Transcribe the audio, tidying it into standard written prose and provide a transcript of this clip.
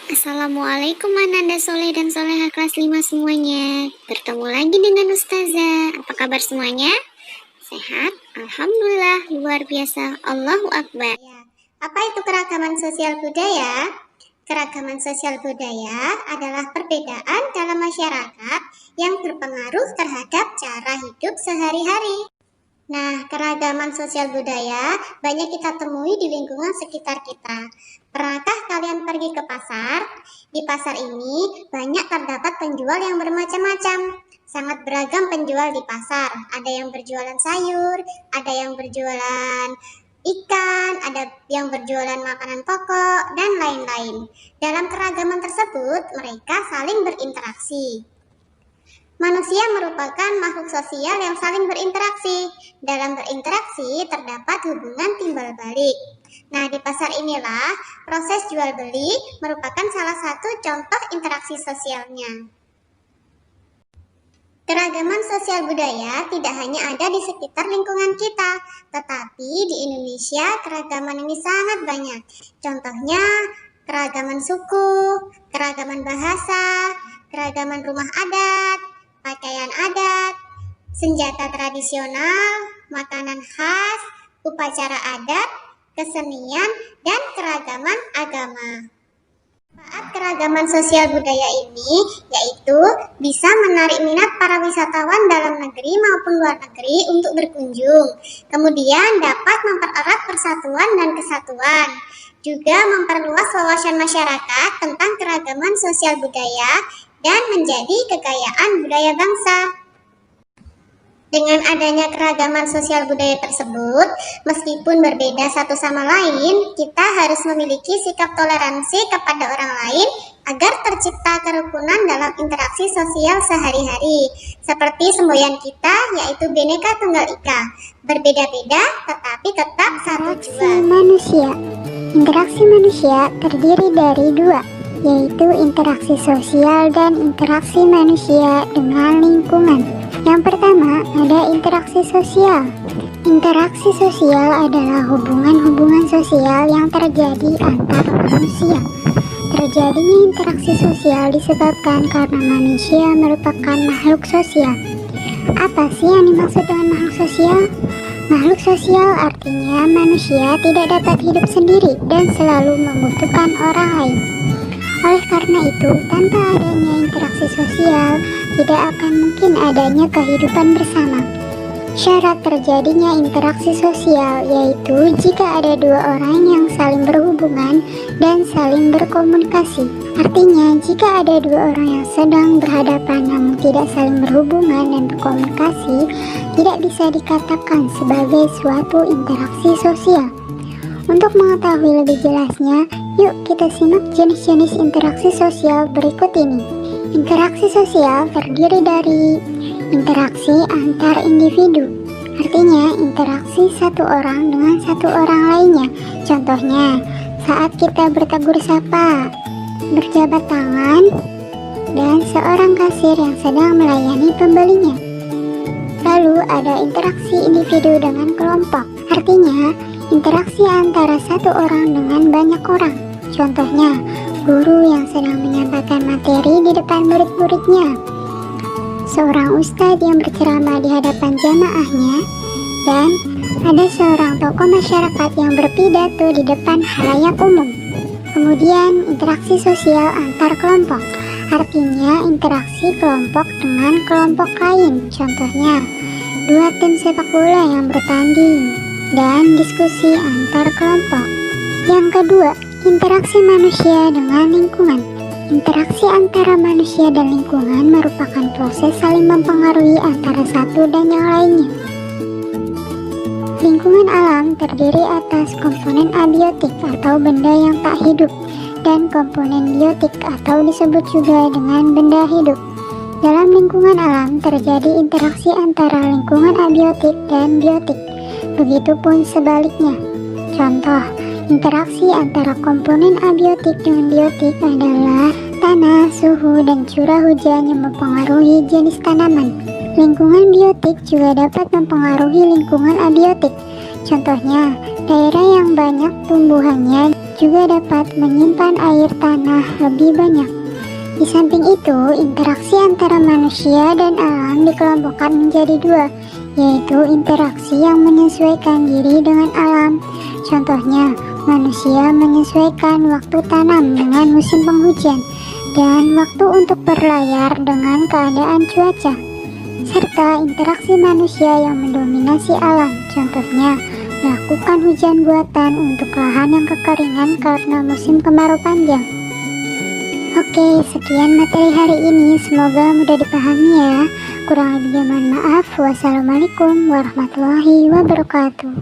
Assalamualaikum Ananda Soleh dan Soleha kelas 5 semuanya. Bertemu lagi dengan Ustazah. Apa kabar semuanya? Sehat? Alhamdulillah, luar biasa. Allahu Akbar. Apa itu keragaman sosial budaya? Keragaman sosial budaya adalah perbedaan dalam masyarakat yang berpengaruh terhadap cara hidup sehari-hari. Nah, keragaman sosial budaya banyak kita temui di lingkungan sekitar kita. Pernahkah kalian pergi ke pasar? Di pasar ini banyak terdapat penjual yang bermacam-macam. Sangat beragam penjual di pasar. Ada yang berjualan sayur, ada yang berjualan ikan, ada yang berjualan makanan pokok, dan lain-lain. Dalam keragaman tersebut, mereka saling berinteraksi. Manusia merupakan makhluk sosial yang saling berinteraksi. Dalam berinteraksi terdapat hubungan timbal balik. Nah, di pasar inilah proses jual beli merupakan salah satu contoh interaksi sosialnya. Keragaman sosial budaya tidak hanya ada di sekitar lingkungan kita, tetapi di Indonesia keragaman ini sangat banyak. Contohnya keragaman suku, keragaman bahasa, keragaman rumah adat, pakaian adat, senjata tradisional, makanan khas, upacara adat, kesenian, dan keragaman agama. Manfaat keragaman sosial budaya ini yaitu bisa menarik minat para wisatawan dalam negeri maupun luar negeri untuk berkunjung. Kemudian dapat mempererat persatuan dan kesatuan. Juga memperluas wawasan masyarakat tentang keragaman sosial budaya dan menjadi kekayaan budaya bangsa. Dengan adanya keragaman sosial budaya tersebut, meskipun berbeda satu sama lain, kita harus memiliki sikap toleransi kepada orang lain agar tercipta kerukunan dalam interaksi sosial sehari-hari. Seperti semboyan kita, yaitu Bhinneka Tunggal Ika. Berbeda-beda, tetapi tetap satu jua. Interaksi manusia terdiri dari dua, yaitu interaksi sosial dan interaksi manusia dengan lingkungan. Yang pertama, ada interaksi sosial. Interaksi sosial adalah hubungan-hubungan sosial yang terjadi antar manusia. Terjadinya interaksi sosial disebabkan karena manusia merupakan makhluk sosial. Apa sih yang dimaksud dengan makhluk sosial? Makhluk sosial artinya manusia tidak dapat hidup sendiri dan selalu membutuhkan orang lain. Oleh karena itu, tanpa adanya interaksi sosial, tidak akan mungkin adanya kehidupan bersama. Syarat terjadinya interaksi sosial yaitu jika ada dua orang yang saling berhubungan dan saling berkomunikasi. Artinya, jika ada dua orang yang sedang berhadapan namun tidak saling berhubungan dan berkomunikasi, tidak bisa dikatakan sebagai suatu interaksi sosial. Untuk mengetahui lebih jelasnya, yuk kita simak jenis-jenis interaksi sosial berikut ini. Interaksi sosial terdiri dari interaksi antar individu, artinya interaksi satu orang dengan satu orang lainnya. Contohnya, saat kita bertegur sapa, berjabat tangan, dan seorang kasir yang sedang melayani pembelinya. Lalu ada interaksi individu dengan kelompok, artinya interaksi antara satu orang dengan banyak orang. Contohnya, guru yang sedang menyampaikan materi di depan murid-muridnya, seorang ustadz yang berceramah di hadapan jamaahnya, dan ada seorang tokoh masyarakat yang berpidato di depan khalayak umum. Kemudian, interaksi sosial antar kelompok, artinya interaksi kelompok dengan kelompok lain. Contohnya, dua tim sepak bola yang bertanding dan diskusi antar kelompok. Yang kedua, interaksi manusia dengan lingkungan. Interaksi antara manusia dan lingkungan merupakan proses saling mempengaruhi antara satu dan yang lainnya. Lingkungan alam terdiri atas komponen abiotik atau benda yang tak hidup dan komponen biotik atau disebut juga dengan benda hidup. Dalam lingkungan alam terjadi interaksi antara lingkungan abiotik dan biotik. Begitupun sebaliknya. Contoh, interaksi antara komponen abiotik dengan biotik adalah tanah, suhu, dan curah hujan yang mempengaruhi jenis tanaman. Lingkungan biotik juga dapat mempengaruhi lingkungan abiotik. Contohnya, daerah yang banyak tumbuhannya juga dapat menyimpan air tanah lebih banyak. Di samping itu, interaksi antara manusia dan alam dikelompokkan menjadi dua, yaitu interaksi yang menyesuaikan diri dengan alam. Contohnya, manusia menyesuaikan waktu tanam dengan musim penghujan dan waktu untuk berlayar dengan keadaan cuaca, serta interaksi manusia yang mendominasi alam. Contohnya, melakukan hujan buatan untuk lahan yang kekeringan karena musim kemarau panjang. Oke, sekian materi hari ini, semoga mudah dipahami ya. Kurang lebihnya mohon maaf. Wassalamualaikum warahmatullahi wabarakatuh.